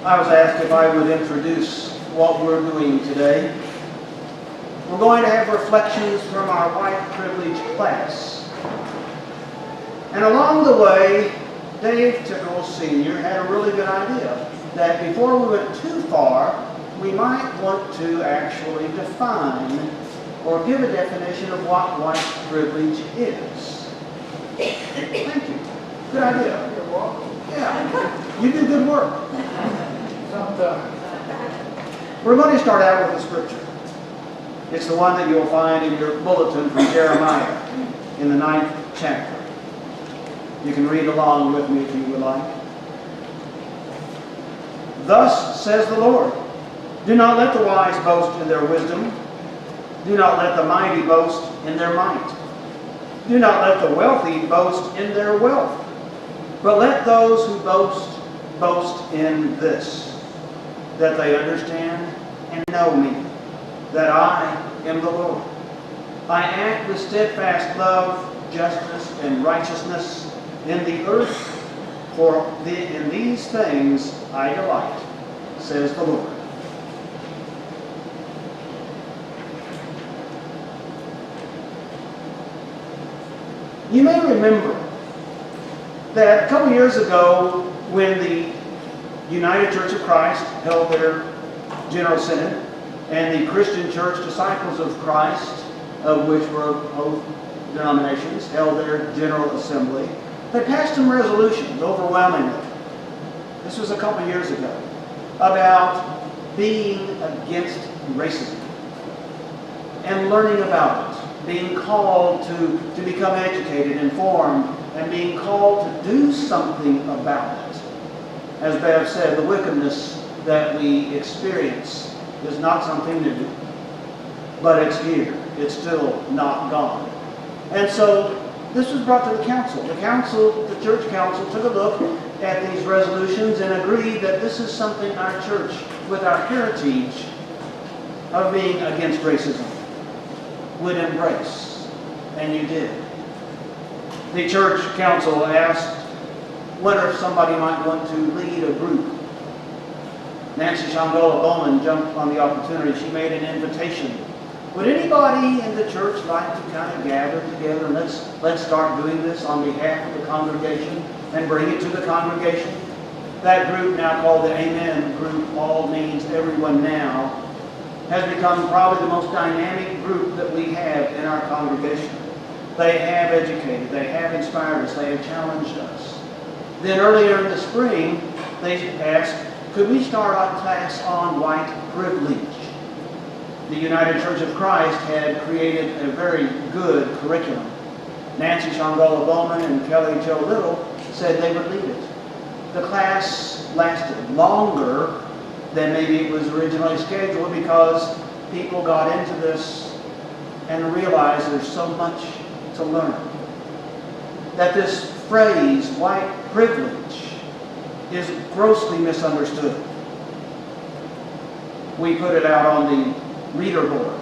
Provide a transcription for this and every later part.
I was asked if I would introduce what we're doing today. We're going to have reflections from our white privilege class. And along the way, Dave Tickle Sr. had a really good idea that before we went too far, we might want to actually define or give a definition of what white privilege is. Thank you. Good idea. You're welcome. Yeah, you do good work. Sometimes. We're going to start out with the scripture. It's the one that you'll find in your bulletin from Jeremiah in the 9th chapter. You can read along with me if you would like. Thus says the Lord, do not let the wise boast in their wisdom. Do not let the mighty boast in their might. Do not let the wealthy boast in their wealth. But let those who boast in this, that they understand and know me, that I am the Lord. I act with steadfast love, justice, and righteousness in the earth, for in these things I delight, says the Lord. You may remember that a couple years ago when the United Church of Christ held their General Synod and the Christian Church Disciples of Christ, of which were both denominations, held their General Assembly, they passed some resolutions overwhelmingly. This was a couple years ago, about being against racism and learning about it, being called to become educated, informed, and being called to do something about it. As Bev said, the wickedness that we experience is not something new, but it's here. It's still not gone. And so this was brought to the council. The church council took a look at these resolutions and agreed that this is something our church, with our heritage of being against racism, would embrace. And you did. The church council asked whether somebody might want to lead a group. Nancy Shangola Bowman jumped on the opportunity. She made an invitation. Would anybody in the church like to kind of gather together and let's start doing this on behalf of the congregation and bring it to the congregation? That group, now called the Amen group, all means everyone now, has become probably the most dynamic group that we have in our congregation. They have educated, they have inspired us, they have challenged us. Then earlier in the spring, they asked, could we start a class on white privilege? The United Church of Christ had created a very good curriculum. Nancy Shangola Bowman and Kelly Jo Little said they would lead it. The class lasted longer than maybe it was originally scheduled because people got into this and realized there's so much to learn. That this phrase, white privilege, is grossly misunderstood. We put it out on the reader board,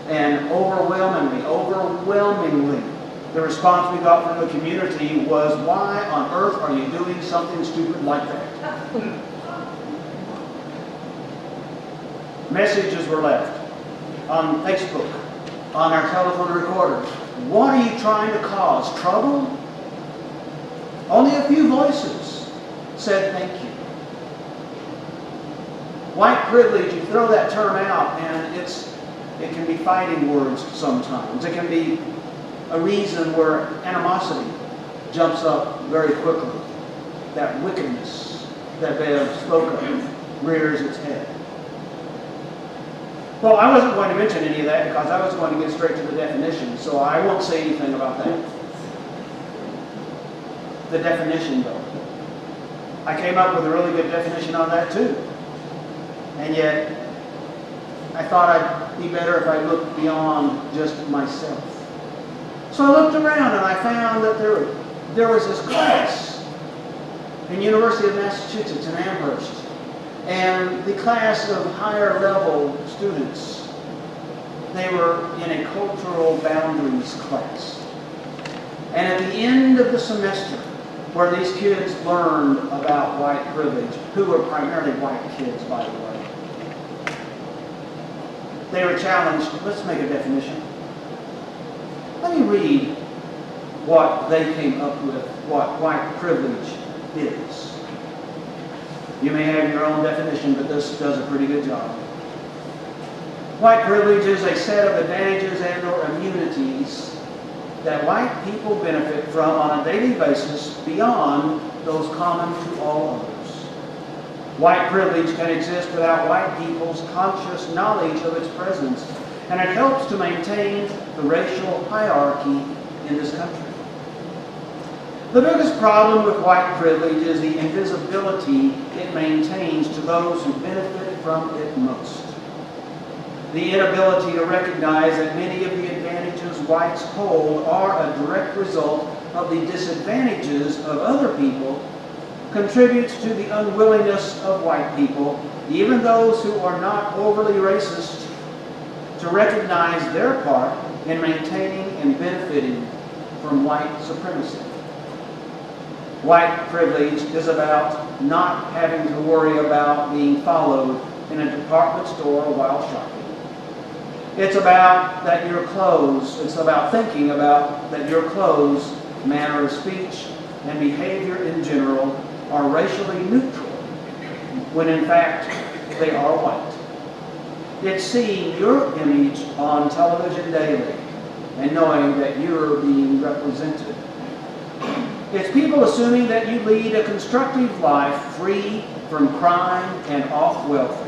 and overwhelmingly, the response we got from the community was, why on earth are you doing something stupid like that? Messages were left on Facebook, on our telephone recorders. What are you trying to cause? Trouble? Only a few voices said thank you. White privilege, you throw that term out and it can be fighting words sometimes. It can be a reason where animosity jumps up very quickly. That wickedness that Bev spoke of rears its head. Well, I wasn't going to mention any of that because I was going to get straight to the definition, so I won't say anything about that. The definition, though. I came up with a really good definition on that, too. And yet, I thought I'd be better if I looked beyond just myself. So I looked around and I found that there was this class in University of Massachusetts in Amherst. And the class of higher level students, they were in a cultural boundaries class. And at the end of the semester, where these kids learned about white privilege, who were primarily white kids, by the way. They were challenged. Let's make a definition. Let me read what they came up with, what white privilege is. You may have your own definition, but this does a pretty good job. White privilege is a set of advantages and or immunities that white people benefit from on a daily basis beyond those common to all others. White privilege can exist without white people's conscious knowledge of its presence, and it helps to maintain the racial hierarchy in this country. The biggest problem with white privilege is the invisibility it maintains to those who benefit from it most. The inability to recognize that many of the advantages whites hold are a direct result of the disadvantages of other people contributes to the unwillingness of white people, even those who are not overly racist, to recognize their part in maintaining and benefiting from white supremacy. White privilege is about not having to worry about being followed in a department store while shopping. It's about that your clothes, it's about thinking about that your clothes, manner of speech, and behavior in general are racially neutral, when in fact they are white. It's seeing your image on television daily and knowing that you're being represented. It's people assuming that you lead a constructive life free from crime and off welfare.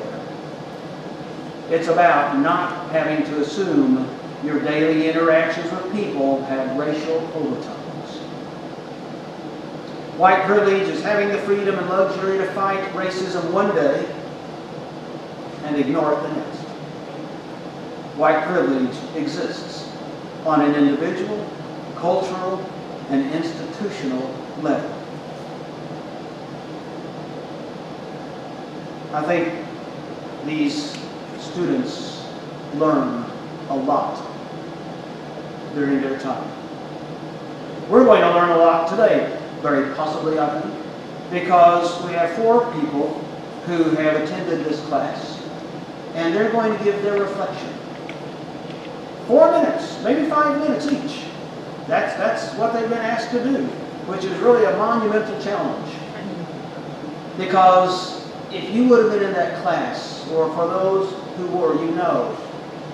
It's about not having to assume your daily interactions with people have racial overtones. White privilege is having the freedom and luxury to fight racism one day and ignore it the next. White privilege exists on an individual, cultural, and institutional level. I think these students learned a lot during their time. We're going to learn a lot today, very possibly, I think, because we have 4 people who have attended this class, and they're going to give their reflection. 4 minutes, maybe 5 minutes each. That's what they've been asked to do, which is really a monumental challenge. Because if you would have been in that class, or for those who were, you know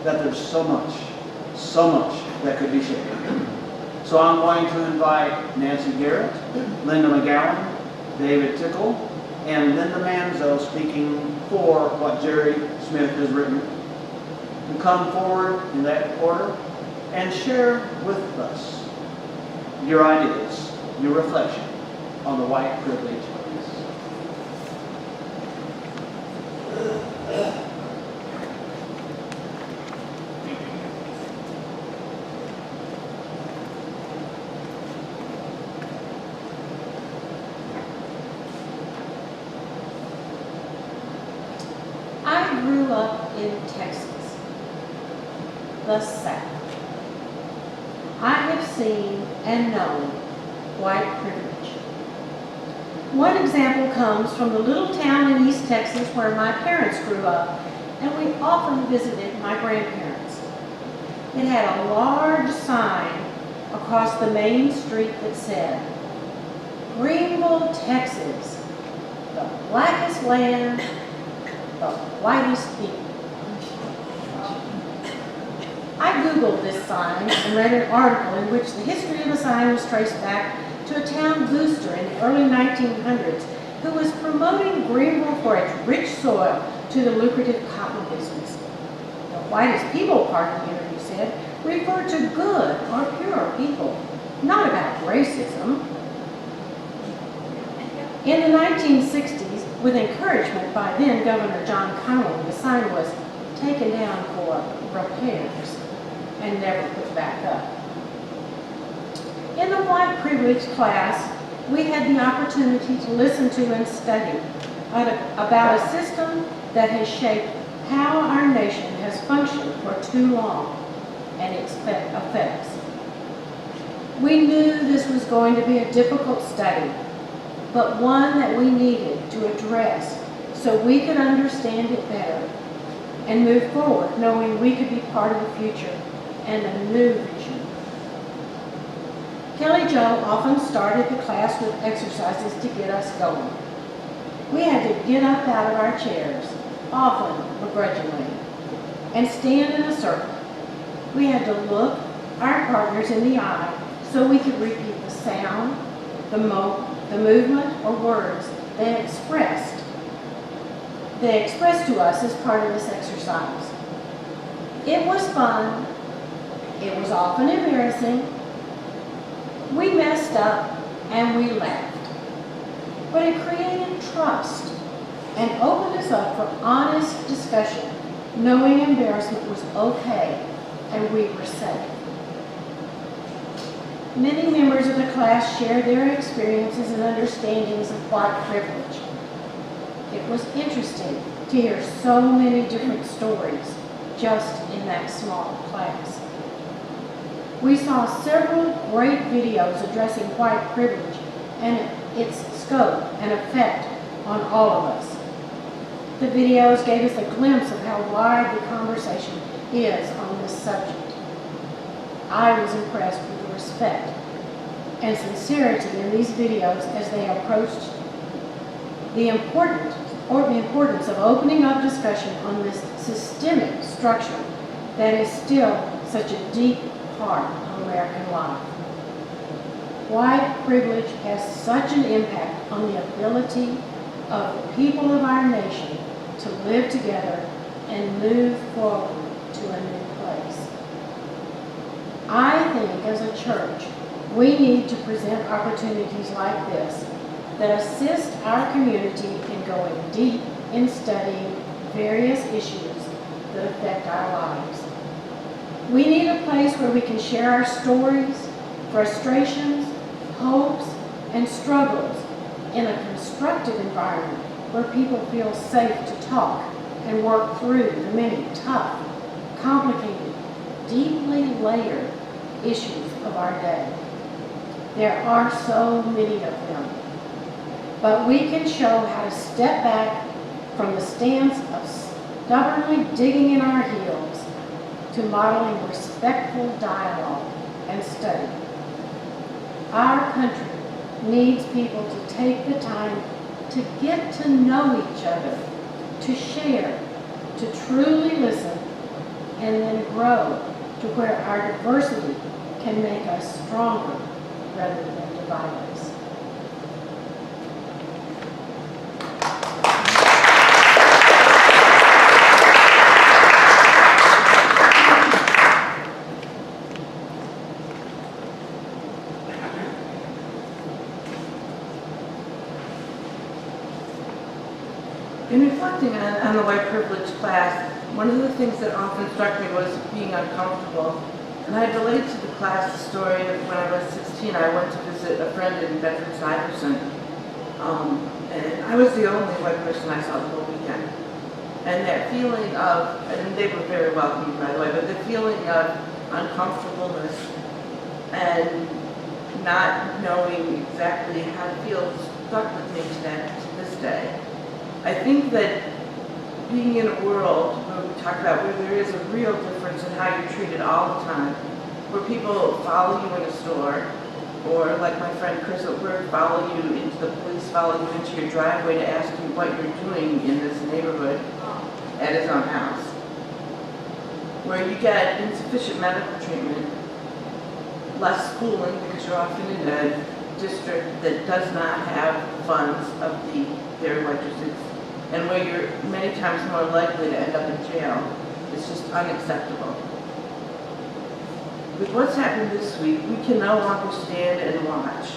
that there's so much that could be shared. So I'm going to invite Nancy Garrett, Linda McGowan, David Tickle, and Linda Manzo, speaking for what Jerry Smith has written, to come forward in that order and share with us your ideas, your reflection on the white privilege. I grew up in Texas, the South. I have seen and known white privilege. One example comes from the little town in East Texas where my parents grew up, and we often visited my grandparents. It had a large sign across the main street that said, "Greenville, Texas, the blackest land, the whitest people." I Googled this sign and read an article in which the history of the sign was traced back to a town booster in the early 1900s who was promoting Greenville for its rich soil to the lucrative cotton business. The whitest people part of the interview said referred to good or pure people, not about racism. In the 1960s, with encouragement by then Governor John Connally, the sign was taken down for repairs and never put back up. In the white privilege class, we had the opportunity to listen to and study about a system that has shaped how our nation has functioned for too long and its effects. We knew this was going to be a difficult study, but one that we needed to address so we could understand it better and move forward knowing we could be part of the future and a new vision. Kelly Jo often started the class with exercises to get us going. We had to get up out of our chairs, often begrudgingly, and stand in a circle. We had to look our partners in the eye so we could repeat the sound, the movement, or words they expressed to us as part of this exercise. It was fun. It was often embarrassing. We messed up and we laughed. But it created trust and opened us up for honest discussion, knowing embarrassment was okay and we were safe. Many members of the class shared their experiences and understandings of white privilege. It was interesting to hear so many different stories just in that small class. We saw several great videos addressing white privilege and its scope and effect on all of us. The videos gave us a glimpse of how wide the conversation is on this subject. I was impressed with the respect and sincerity in these videos as they approached the importance of opening up discussion on this systemic structure that is still such a deep part of American life. White privilege has such an impact on the ability of the people of our nation to live together and move forward to a new place. I think as a church, we need to present opportunities like this that assist our community in going deep in studying various issues that affect our lives. We need a place where we can share our stories, frustrations, hopes, and struggles in a constructive environment where people feel safe to talk and work through the many tough, complicated, deeply layered issues of our day. There are so many of them, but we can show how to step back from the stance of stubbornly digging in our heels to modeling respectful dialogue and study. Our country needs people to take the time to get to know each other, to share, to truly listen, and then grow to where our diversity can make us stronger rather than divide us. In reflecting on the white privilege class, one of the things that often struck me was being uncomfortable. And I relayed to the class the story of when I was 16, I went to visit a friend in Bedford-Stuyvesant. And I was the only white person I saw the whole weekend. And that feeling of, and they were very welcoming by the way, but the feeling of uncomfortableness and not knowing exactly how to feel stuck with me to this day. I think that being in a world where we talk about where there is a real difference in how you're treated all the time, where people follow you in a store, or like my friend Chris at work, follow you into the police, follow you into your driveway to ask you what you're doing in this neighborhood at his own house, where you get insufficient medical treatment, less schooling because you're often in a district that does not have funds of their electricity, and where you're many times more likely to end up in jail. It's just unacceptable. With what's happened this week, we can no longer stand and watch,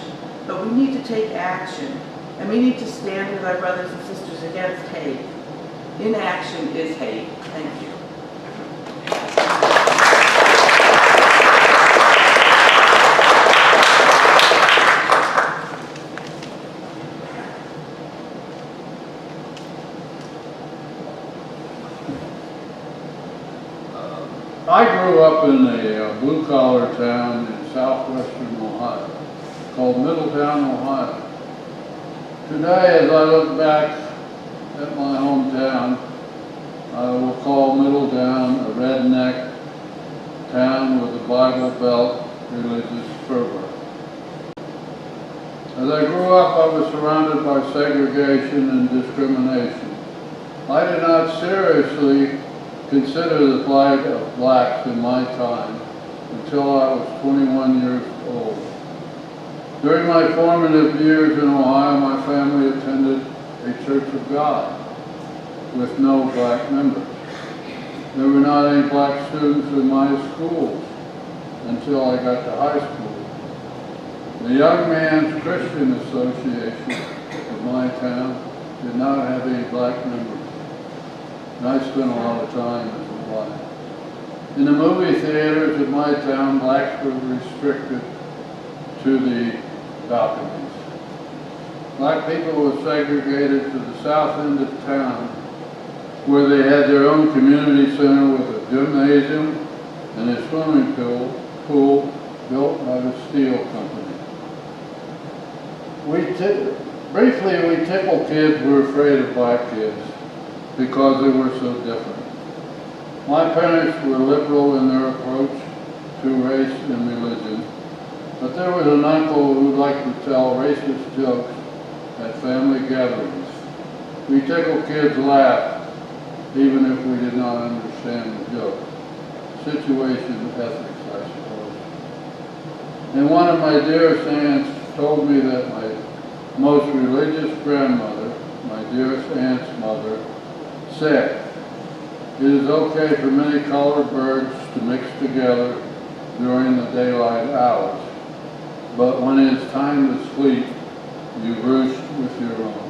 but we need to take action, and we need to stand with our brothers and sisters against hate. Inaction is hate. Thank you. I grew up in a blue-collar town in southwestern Ohio, called Middletown, Ohio. Today, as I look back at my hometown, I will call Middletown a redneck town with a Bible Belt religious fervor. As I grew up, I was surrounded by segregation and discrimination. I did not seriously consider the plight of blacks in my time until I was 21 years old. During my formative years in Ohio, my family attended a Church of God with no black members. There were not any black students in my schools until I got to high school. The Young Man's Christian Association of my town did not have any black members. And I spent a lot of time as a black. In the movie theaters of my town, blacks were restricted to the balconies. Black people were segregated to the south end of town, where they had their own community center with a gymnasium and a swimming pool built by the steel company. Briefly, we tickled kids who were afraid of black kids because they were so different. My parents were liberal in their approach to race and religion, but there was an uncle who liked to tell racist jokes at family gatherings. We tickled kids' laugh, even if we did not understand the joke. Situation ethics, I suppose. And one of my dearest aunts told me that my most religious grandmother, my dearest aunt's mother, said, "It is okay for many colored birds to mix together during the daylight hours, but when it is time to sleep, you roost with your own."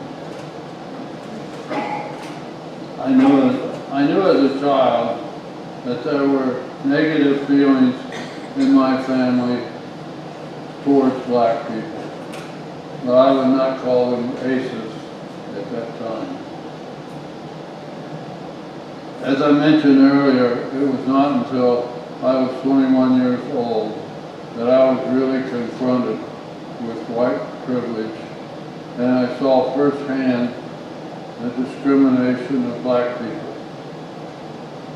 I knew as a child that there were negative feelings in my family towards black people, but I would not call them aces at that time. As I mentioned earlier, it was not until I was 21 years old that I was really confronted with white privilege, and I saw firsthand the discrimination of black people.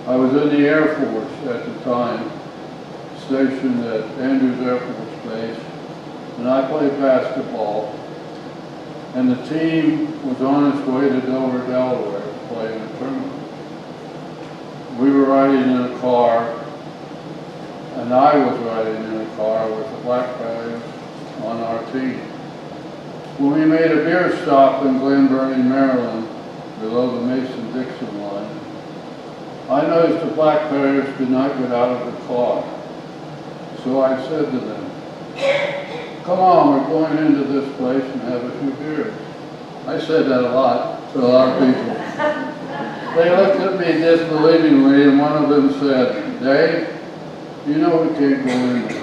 I was in the Air Force at the time, stationed at Andrews Air Force Base, and I played basketball, and the team was on its way to Dover, Delaware to play in a tournament. We were riding in a car, and I was riding in a car with the black players on our team. When we made a beer stop in Glen Burnie, Maryland, below the Mason-Dixon line, I noticed the black players did not get out of the car. So I said to them, "Come on, we're going into this place and have a few beers." I said that a lot to a lot of people. They looked at me disbelievingly, and one of them said, "Dave, you know we can't go in there."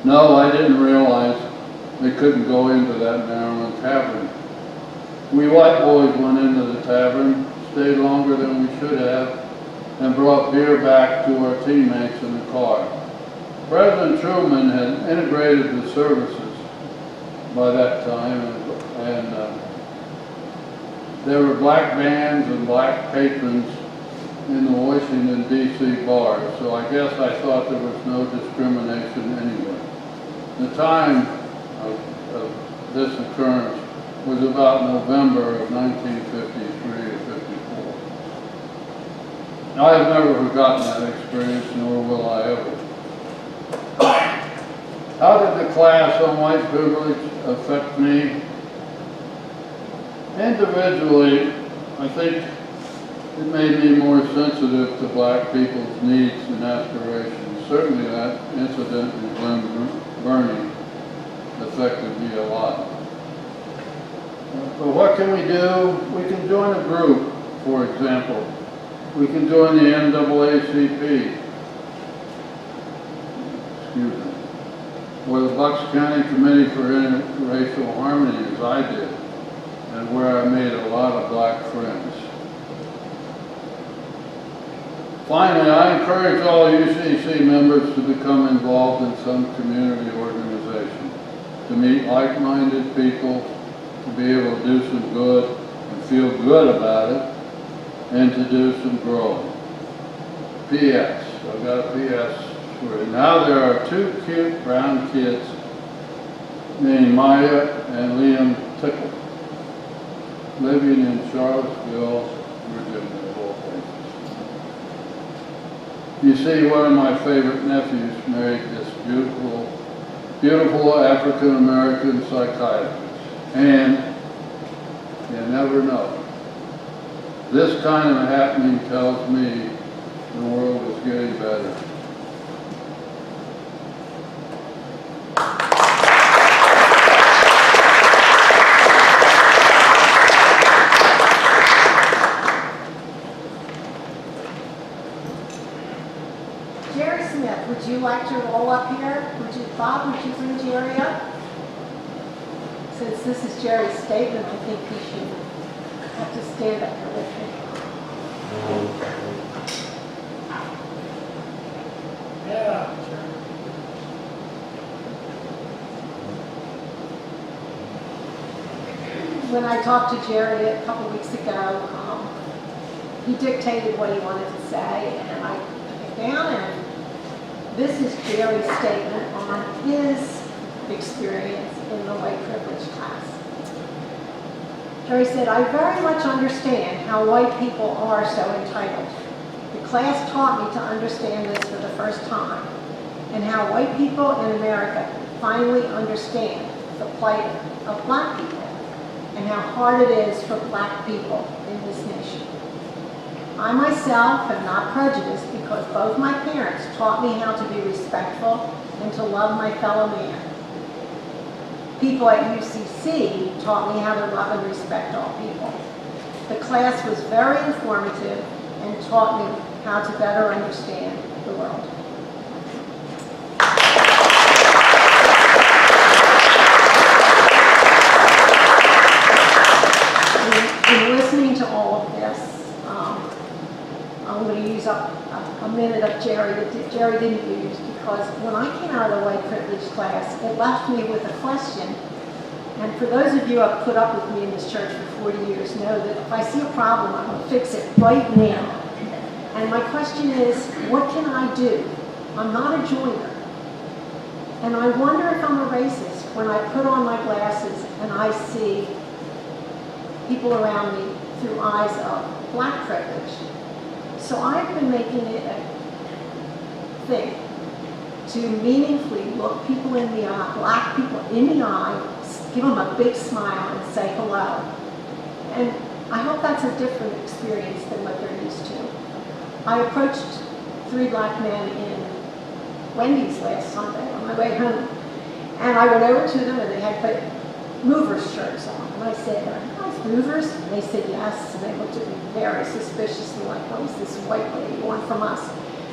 No, I didn't realize they couldn't go into that Maryland tavern. We white boys went into the tavern, stayed longer than we should have, and brought beer back to our teammates in the car. President Truman had integrated the services by that time, and there were black bands and black patrons in the Washington, D.C. bars, so I guess I thought there was no discrimination anywhere. The time of this occurrence was about November of 1953 or 54. I have never forgotten that experience, nor will I ever. How did the class on white privilege affect me? Individually, I think it made me more sensitive to black people's needs and aspirations. Certainly that incident in Glen Burnie affected me a lot. But what can we do? We can join a group, for example. We can join the NAACP, or the Bucks County Committee for Interracial Harmony, as I did, and where I made a lot of black friends. Finally, I encourage all UCC members to become involved in some community organization, to meet like-minded people, to be able to do some good and feel good about it, and to do some growing. P.S. I've got a P.S. for you. Now there are two cute brown kids named Maya and Liam Tickle, living in Charlottesville, Virginia, of all places. You see, one of my favorite nephews married this beautiful African-American psychiatrist. And you never know. This kind of happening tells me the world is getting better. Jerry Smith, would you like to roll up here? Bob, would you bring Jerry up? Since this is Jerry's statement, I think he should have to stand up here with me. Yeah. When I talked to Jerry a couple weeks ago, he dictated what he wanted to say, and I took it down, and this is Jerry's statement on his experience in the white privilege class. Jerry said, "I very much understand how white people are so entitled. The class taught me to understand this for the first time, and how white people in America finally understand the plight of black people, and how hard it is for black people in this nation. I myself am not prejudiced because both my parents taught me how to be respectful and to love my fellow man. People at UCC taught me how to love and respect all people. The class was very informative and taught me how to better understand the world." In listening to all of this, I'm going to use up a minute of Jerry that Jerry didn't use, because when I came out of the white privilege class, it left me with a question. And for those of you who have put up with me in this church for 40 years know that if I see a problem, I'm going to fix it right now. And my question is, what can I do? I'm not a joiner. And I wonder if I'm a racist when I put on my glasses and I see people around me through eyes of black privilege. So I've been making it a thing to meaningfully look people in the eye, black people in the eye, give them a big smile and say hello. And I hope that's a different experience than what they're used to. I approached 3 black men in Wendy's last Sunday on my way home. And I went over to them and they had put movers shirts on. And I said, "Are you guys movers?" And they said yes. And they looked at me very suspiciously like, "What is this white lady want from us?"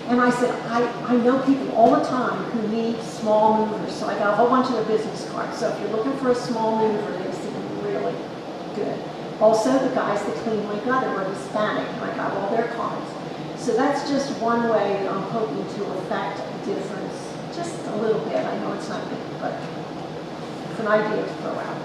And I said, I know people all the time who need small movers. So I got a whole bunch of their business cards. So if you're looking for a small mover, they seem really good. Also, the guys that clean my gutter were Hispanic, and I got all their cards. So that's just one way that I'm hoping to affect a difference, just a little bit. I know it's not big, but it's an idea to throw out.